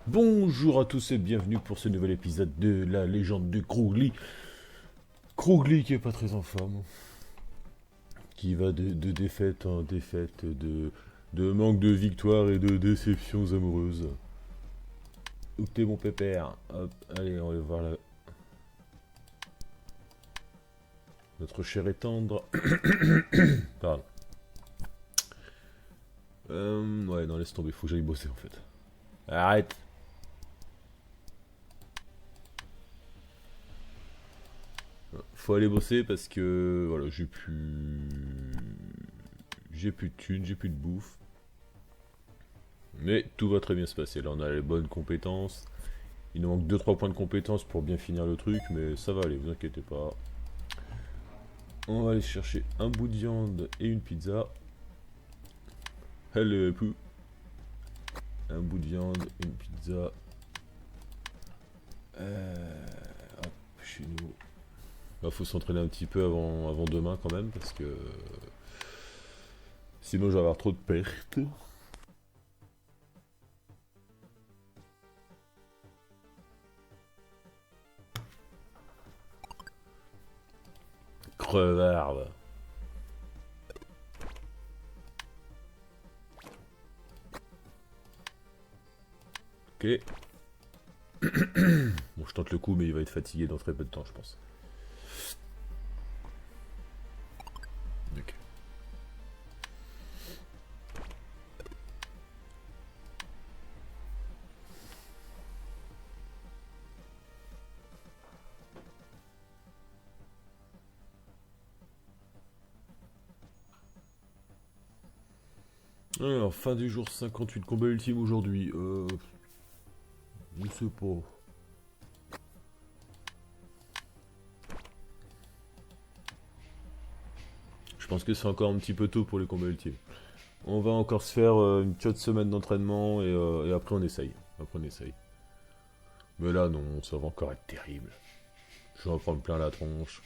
Bonjour à tous et bienvenue pour ce nouvel épisode de la légende de Krugli. Krugli qui est pas très en forme, qui va de défaite en défaite, de manque de victoire et de déceptions amoureuses. Où t'es mon pépère? Hop, allez, on va voir notre cher et tendre. Pardon. Ouais, non, laisse tomber, faut que j'aille bosser en fait. Arrête! Faut aller bosser parce que voilà, j'ai plus de thunes, j'ai plus de bouffe. Mais tout va très bien se passer. Là, on a les bonnes compétences. Il nous manque 2-3 points de compétences pour bien finir le truc, mais ça va aller, vous inquiétez pas. On va aller chercher un bout de viande et une pizza. Hello, pou. Un bout de viande, une pizza. Hop, chez nous. Là, faut s'entraîner un petit peu avant demain quand même, parce que sinon je vais avoir trop de pertes. Crevarde. Ok. Bon, je tente le coup, mais il va être fatigué dans très peu de temps, je pense. Ok. Alors, fin du jour 58, combat ultime aujourd'hui. Je sais pas. Je pense que c'est encore un petit peu tôt pour les combats ultimes. On va encore se faire une petite semaine d'entraînement et après on essaye. Après on essaye. Mais là non, ça va encore être terrible. Je vais en prendre plein la tronche.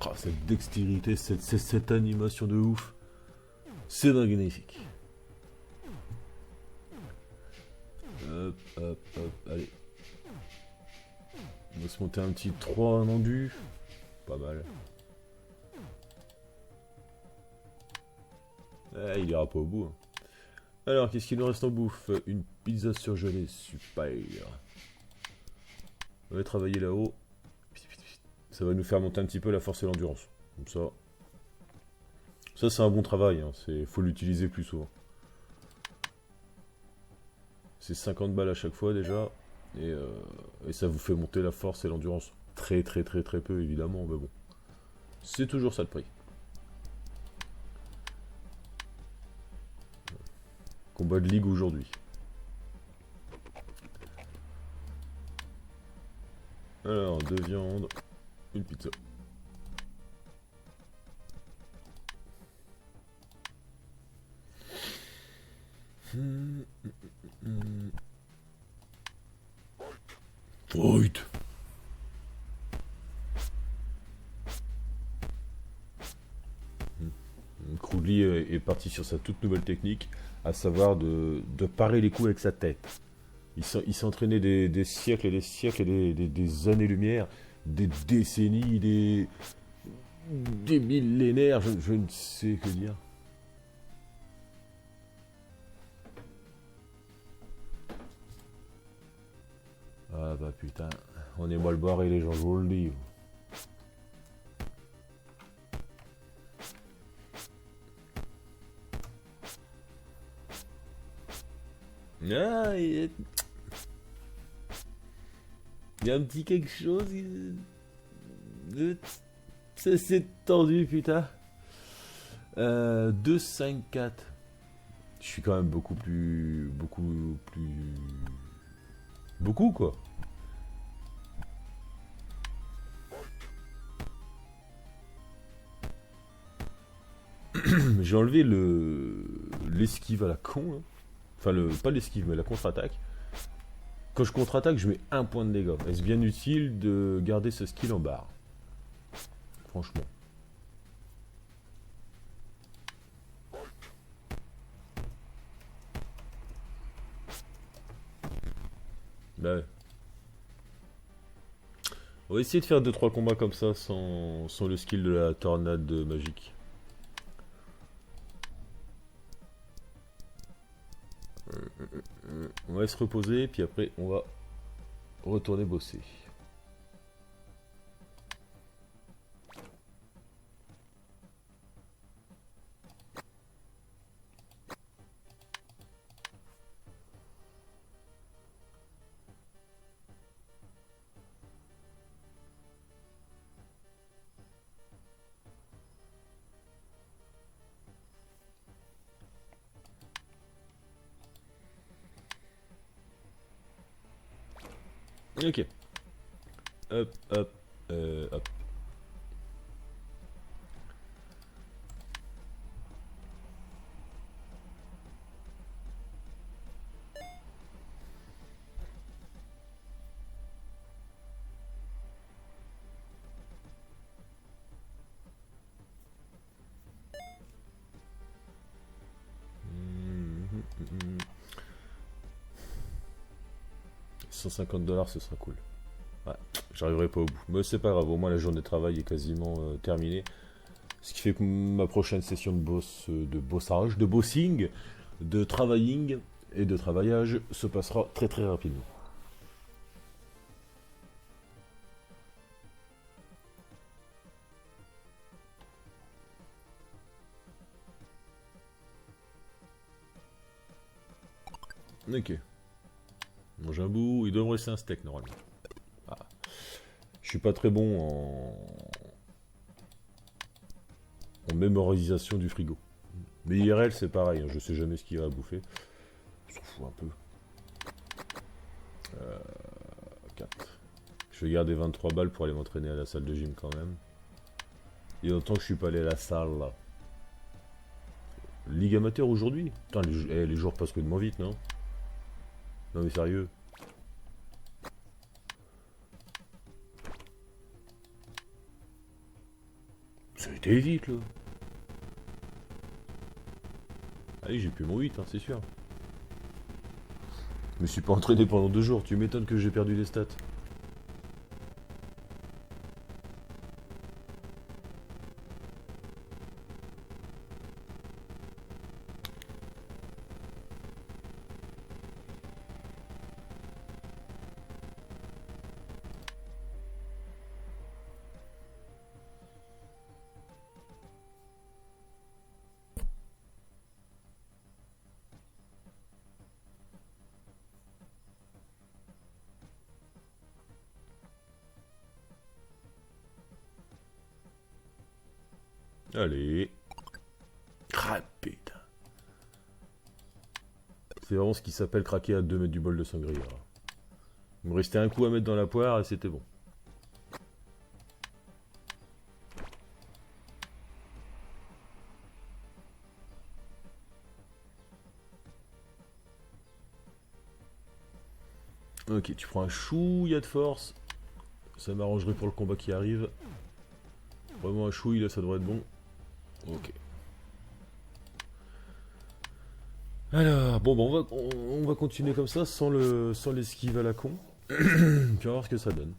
Ah, cette dextérité, cette animation de ouf. C'est magnifique. Hop, hop, hop, allez. On va se monter un petit 3 en endu. Pas mal. Eh, il ira pas au bout. Hein. Alors, qu'est-ce qu'il nous reste en bouffe? Une pizza surgelée, super. On va travailler là-haut. Ça va nous faire monter un petit peu la force et l'endurance. Comme ça. Ça, c'est un bon travail. Hein. Faut l'utiliser plus souvent. C'est 50 balles à chaque fois déjà. Et ça vous fait monter la force et l'endurance. Très très très très peu évidemment, mais bon. C'est toujours ça de prix. Combat de ligue aujourd'hui. Alors, deux viandes, une pizza. Fight. Krugli est parti sur sa toute nouvelle technique, à savoir de parer les coups avec sa tête. Il s'est entraîné des siècles et des siècles et des années-lumière, des décennies, des millénaires, je ne sais que dire. Ah bah putain, on est mal barré les gens, je vous le dis. Ah, il y a un petit quelque chose. Ça s'est tendu, putain. 2, 5, 4. Je suis quand même beaucoup plus. Beaucoup plus. Beaucoup, quoi. J'ai enlevé l'esquive à la con, là. Enfin, pas l'esquive, mais la contre-attaque. Quand je contre-attaque, je mets un point de dégâts. Est-ce bien utile de garder ce skill en barre? Franchement. Bah ouais. On va essayer de faire 2-3 combats comme ça sans le skill de la tornade magique. On va se reposer, puis après on va retourner bosser. Ok. Hop, hop, hop. Mhm, mhm. 150 $, ce sera cool. Ouais, j'arriverai pas au bout. Mais c'est pas grave, au moins la journée de travail est quasiment terminée. Ce qui fait que ma prochaine session de de bossage, de bossing, de travailling et de travaillage se passera très très rapidement. Ok. Mange un bout, il doit me rester un steak normalement. Ah. Je suis pas très bon en mémorisation du frigo. Mais IRL c'est pareil, hein, je sais jamais ce qu'il va bouffer. Je s'en fous un peu. 4. Je vais garder 23 balles pour aller m'entraîner à la salle de gym quand même. Il y a longtemps que je suis pas allé à la salle là. Ligue amateur aujourd'hui? Putain, les jours passent complètement vite, non? Non mais sérieux. Ça a été vite là. Ah oui, j'ai plus mon 8, hein, c'est sûr. Je me suis pas entraîné pendant 2 jours, tu m'étonnes que j'ai perdu des stats. Allez. Ah putain. C'est vraiment ce qui s'appelle craquer à 2 mètres du bol de sangria. Il me restait un coup à mettre dans la poire et c'était bon. Ok, tu prends un chouïa de force. Ça m'arrangerait pour le combat qui arrive. Vraiment un chouïa, là, ça devrait être bon. Ok. Alors, bon, bah, on va continuer comme ça, sans l'esquive à la con. Puis on va voir ce que ça donne.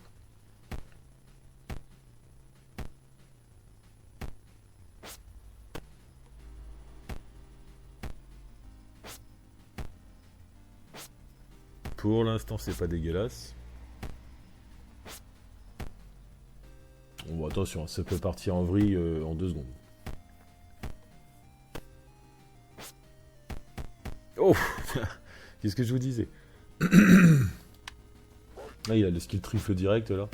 Pour l'instant, c'est pas dégueulasse. Bon, attention, ça peut partir en vrille en 2 secondes. Oh qu'est-ce que je vous disais? Ah, il a le skill trifle direct là.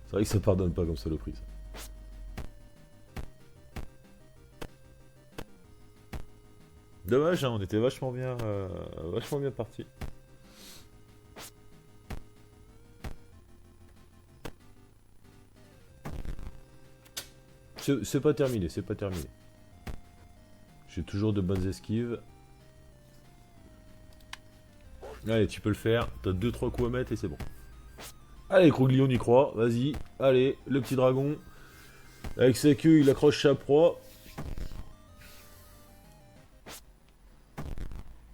C'est vrai que ça pardonne pas comme saloperie. Ça. Dommage, hein, on était vachement bien parti. C'est pas terminé, c'est pas terminé. J'ai toujours de bonnes esquives. Allez, tu peux le faire. T'as 2-3 coups à mettre et c'est bon. Allez, Krogli, on y croit. Vas-y. Allez, le petit dragon. Avec sa queue, il accroche sa proie.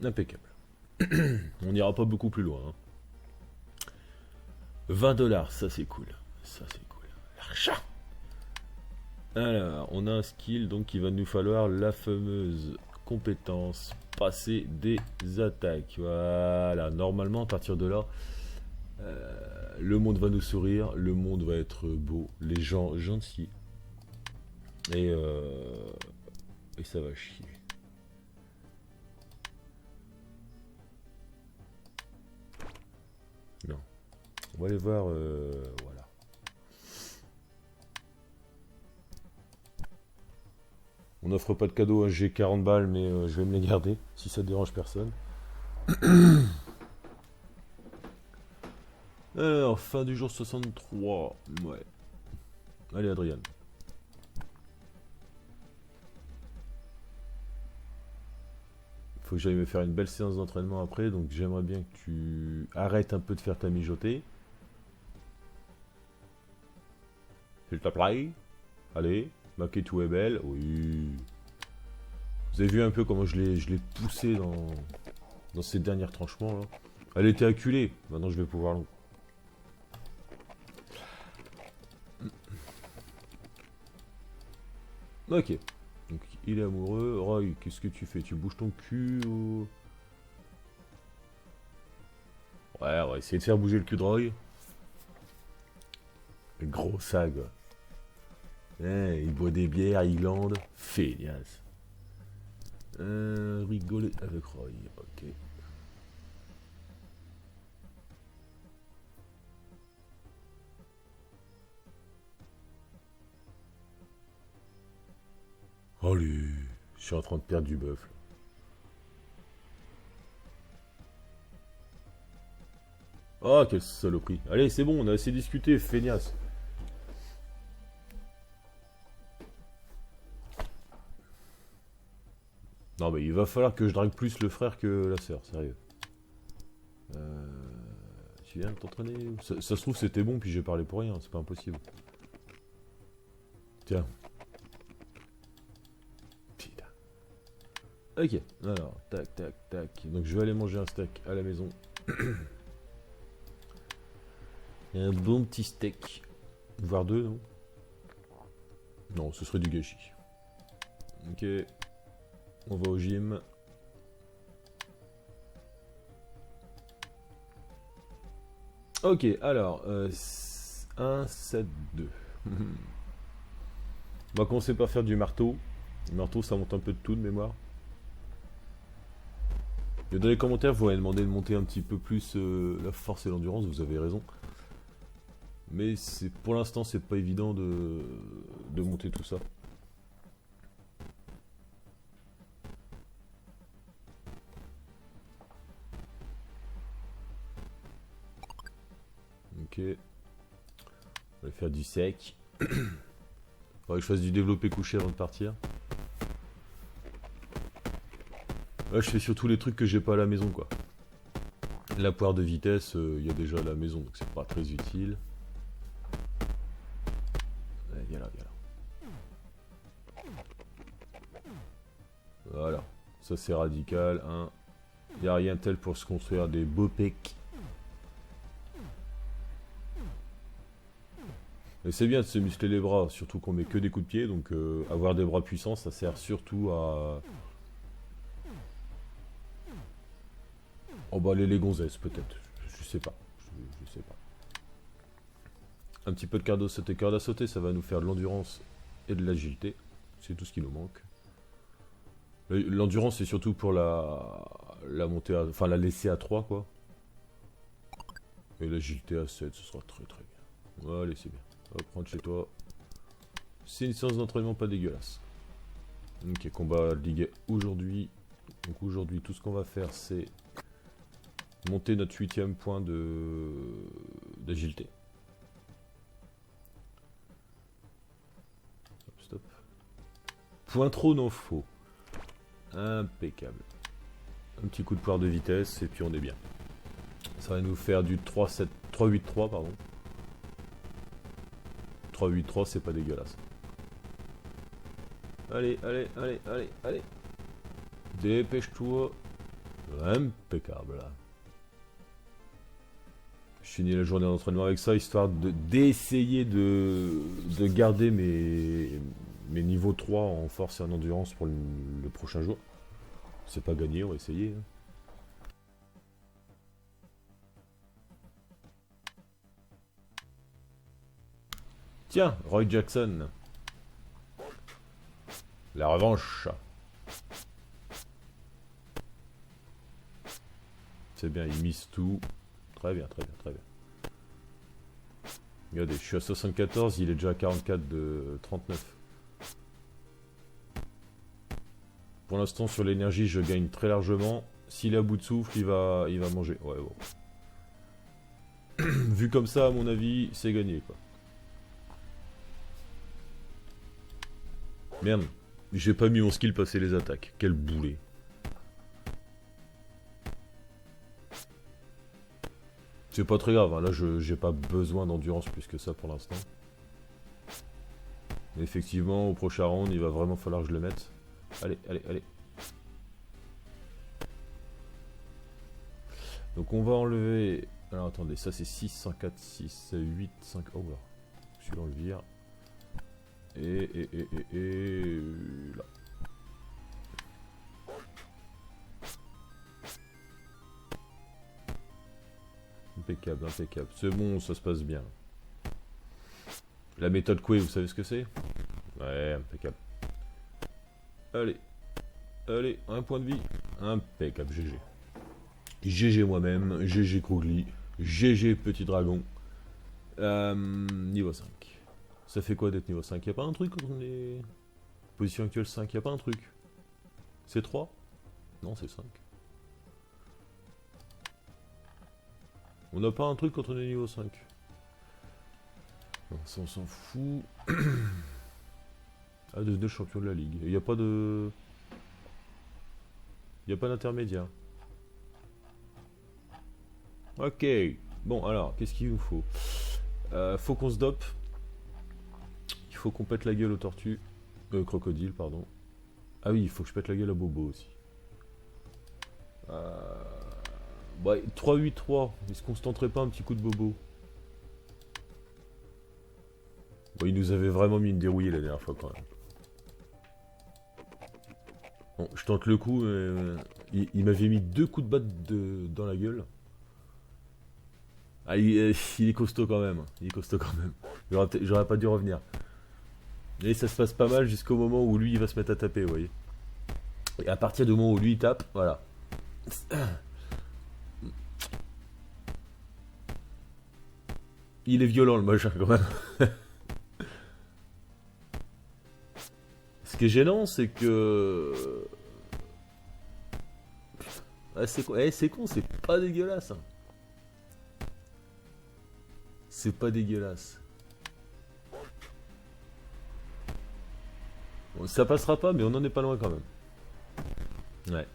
Impeccable. On n'ira pas beaucoup plus loin. Hein. 20 $, ça c'est cool. Ça c'est cool. L'argent. Alors, on a un skill, donc il va nous falloir la fameuse compétence passer des attaques. Voilà, normalement à partir de là, le monde va nous sourire, le monde va être beau, les gens gentils. Et ça va chier. Non. On va aller voir, voilà. On n'offre pas de cadeau, hein, j'ai 40 balles, mais je vais me les garder, si ça dérange personne. Alors, fin du jour 63. Ouais. Allez, Adrien. Faut que j'aille me faire une belle séance d'entraînement après, donc j'aimerais bien que tu arrêtes un peu de faire ta mijotée. S'il te plaît. Allez, Maketou est belle. Oui. Vous avez vu un peu comment je l'ai poussé dans ces derniers tranchements là. Elle était acculée. Maintenant je vais pouvoir l'en... Ok. Donc il est amoureux. Roy, qu'est-ce que tu fais? Tu bouges ton cul ou... Ouais, on va essayer de faire bouger le cul de Roy. Gros sag. Il boit des bières, il glande. Feignasse. Rigoler avec Roy. Ok. Allez, je suis en train de perdre du bœuf. Oh, quelle saloperie. Allez, c'est bon, on a assez discuté, feignasse. Non, mais il va falloir que je drague plus le frère que la sœur, sérieux. Tu viens de t'entraîner? Ça se trouve, c'était bon, puis j'ai parlé pour rien, c'est pas impossible. Tiens. Putain. Ok, alors, tac, tac, tac. Donc je vais aller manger un steak à la maison. Un bon petit steak. Voire deux, non? Non, ce serait du gâchis. Ok. On va au gym. Ok, alors, 1, 7, 2. On va commencer par faire du marteau. Le marteau, ça monte un peu de tout de mémoire. Et dans les commentaires, vous m'avez demandé de monter un petit peu plus la force et l'endurance, vous avez raison. Mais pour l'instant, c'est pas évident de monter tout ça. Ok. On va faire du sec. Faudrait que je fasse du développé couché avant de partir. Là, je fais surtout les trucs que j'ai pas à la maison, quoi. La poire de vitesse, il y a déjà à la maison, donc c'est pas très utile. Ouais, viens là, viens là. Voilà. Ça, c'est radical, hein. Il n'y a rien tel pour se construire des beaux pecs. Mais c'est bien de se muscler les bras, surtout qu'on met que des coups de pied, donc avoir des bras puissants, ça sert surtout à... emballer les gonzesses, peut-être. Je sais pas. Je sais pas. Un petit peu de corde à sauter, ça va nous faire de l'endurance et de l'agilité. C'est tout ce qui nous manque. L'endurance, c'est surtout pour la monter à... enfin, la laisser à 3, quoi. Et l'agilité à 7, ce sera très très bien. Allez, c'est bien. Hop, rentre chez toi. C'est une séance d'entraînement pas dégueulasse. Ok, combat ligue aujourd'hui. Donc aujourd'hui, tout ce qu'on va faire, c'est monter notre 8ème point d'agilité. Stop. Point trop non faux. Impeccable. Un petit coup de poire de vitesse et puis on est bien. Ça va nous faire du 3-7... 3-8-3, pardon. 3-8-3, c'est pas dégueulasse. Allez, allez, allez, allez, allez. Dépêche-toi. Impeccable. Je finis la journée d'entraînement avec ça, histoire d'essayer de garder mes niveaux 3 en force et en endurance pour le prochain jour. C'est pas gagné, on va essayer. Hein. Tiens, Roy Jackson. La revanche. C'est bien, il mise tout. Très bien, très bien, très bien. Regardez, je suis à 74, il est déjà à 44 de 39. Pour l'instant, sur l'énergie, je gagne très largement. S'il est à bout de souffle, il va manger. Ouais, bon. Vu comme ça, à mon avis, c'est gagné, quoi. Merde, j'ai pas mis mon skill passer les attaques. Quel boulet. C'est pas très grave, hein. Là j'ai pas besoin d'endurance plus que ça pour l'instant. Mais effectivement, au prochain round, il va vraiment falloir que je le mette. Allez, allez, allez. Donc on va enlever... Alors attendez, ça c'est 6, 104, 6, 8, 5... Oh là, celui-là on le vire. Et là. Impeccable, impeccable. C'est bon, ça se passe bien. La méthode Coué, vous savez ce que c'est? Ouais, impeccable. Allez. Allez, un point de vie. Impeccable, GG. GG moi-même, GG Krugly, GG Petit Dragon. Niveau 5. Ça fait quoi d'être niveau 5? Y'a pas un truc quand on est... Position actuelle 5, y'a pas un truc? C'est 3? Non, c'est 5. On n'a pas un truc quand on est niveau 5. Non, ça on s'en fout. Ah, devenir champion de la ligue. Il n'y a pas de... Il n'y a pas d'intermédiaire. Ok. Bon, alors, qu'est-ce qu'il nous faut? Faut qu'on se dope. Il faut qu'on pète la gueule aux tortues. Crocodile, pardon. Ah oui, il faut que je pète la gueule à Bobo aussi. Ouais, 3-8-3. Est-ce qu'on se tenterait pas un petit coup de Bobo? Bon, il nous avait vraiment mis une dérouillée la dernière fois quand même. Bon, je tente le coup. Il m'avait mis 2 coups de batte dans la gueule. Ah, il est costaud quand même. Il est costaud quand même. J'aurais pas dû revenir. Et ça se passe pas mal jusqu'au moment où lui il va se mettre à taper, vous voyez. Et à partir du moment où lui il tape, voilà. Il est violent le machin quand même. Ce qui est gênant, c'est que... Ah, c'est con, c'est pas dégueulasse. Hein. C'est pas dégueulasse. Bon, ça passera pas, mais on en est pas loin quand même. Ouais.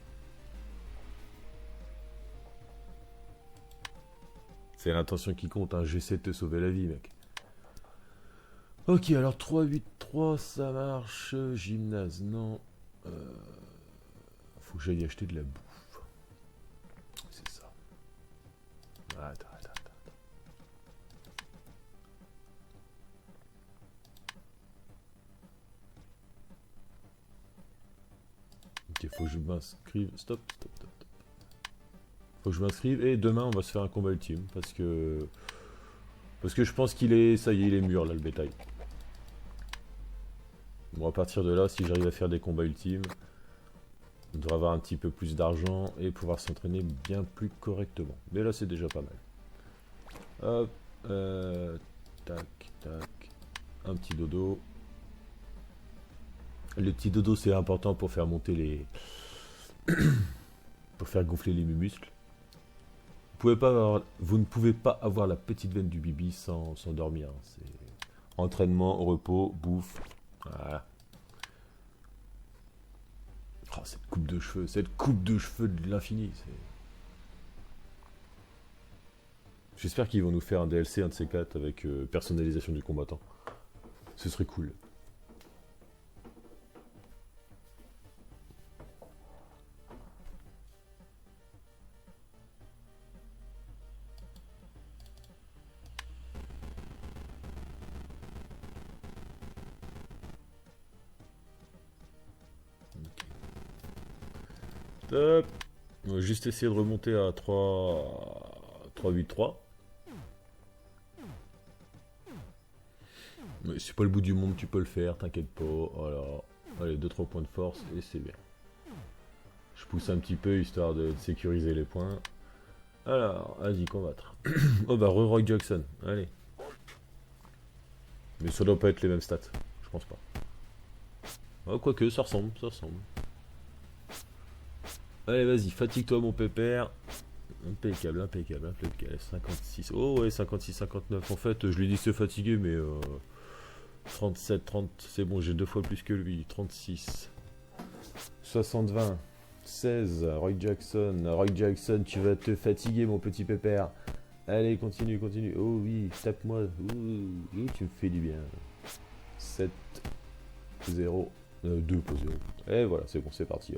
C'est l'intention qui compte, hein. J'essaie de te sauver la vie, mec. Ok, alors 3-8-3, ça marche. Gymnase, non. Faut que j'aille acheter de la bouffe. C'est ça. Attends. Ok, faut que je m'inscrive. Stop. Faut que je m'inscrive. Et demain, on va se faire un combat ultime. Parce que je pense qu'il est... Ça y est, il est mûr, là, le bétail. Bon, à partir de là, si j'arrive à faire des combats ultimes, on devrait avoir un petit peu plus d'argent et pouvoir s'entraîner bien plus correctement. Mais là, c'est déjà pas mal. Hop. Tac. Un petit dodo. Le petit dodo, c'est important pour faire monter les... pour faire gonfler les muscles. Vous ne pouvez pas avoir la petite veine du bibi sans dormir. Hein. C'est entraînement, repos, bouffe. Voilà. Oh, cette coupe de cheveux de l'infini. J'espère qu'ils vont nous faire un DLC, un de ces quatre, avec personnalisation du combattant. Ce serait cool. Top. On va juste essayer de remonter à 3-8-3. Mais c'est pas le bout du monde, tu peux le faire, t'inquiète pas. Voilà. Allez, 2-3 points de force et c'est bien. Je pousse un petit peu histoire de sécuriser les points. Alors, vas-y, combattre. Oh bah, Roy Jackson, allez. Mais ça doit pas être les mêmes stats, je pense pas. Oh, quoique, ça ressemble, ça ressemble. Allez, vas-y, fatigue-toi, mon pépère. Impeccable, impeccable, impeccable. 56. Oh, ouais, 56, 59. En fait, je lui dis se fatiguer, mais 37, 30. C'est bon, j'ai 2 fois plus que lui. 36. 60, 20. 16. Roy Jackson, tu vas te fatiguer, mon petit pépère. Allez, continue, continue. Oh oui, tape-moi. Ouh, tu me fais du bien. 7, 0. 2 pas 0. Et voilà, c'est bon, c'est parti.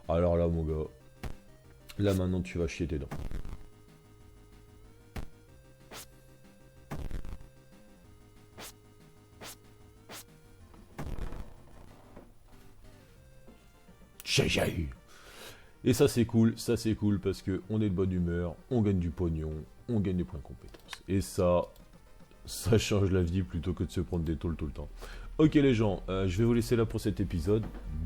Alors là, mon gars. Là, maintenant, tu vas chier tes dents. Et ça c'est cool parce que on est de bonne humeur, on gagne du pognon, on gagne des points de compétence. Et ça change la vie plutôt que de se prendre des tôles tout le temps. Ok les gens, je vais vous laisser là pour cet épisode.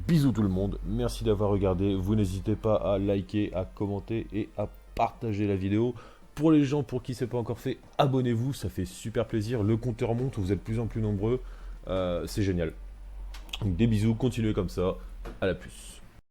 Bisous tout le monde, merci d'avoir regardé. Vous n'hésitez pas à liker, à commenter et à partager la vidéo. Pour les gens pour qui c'est pas encore fait, abonnez-vous, ça fait super plaisir. Le compteur monte, vous êtes de plus en plus nombreux, c'est génial. Donc des bisous, continuez comme ça, à la plus.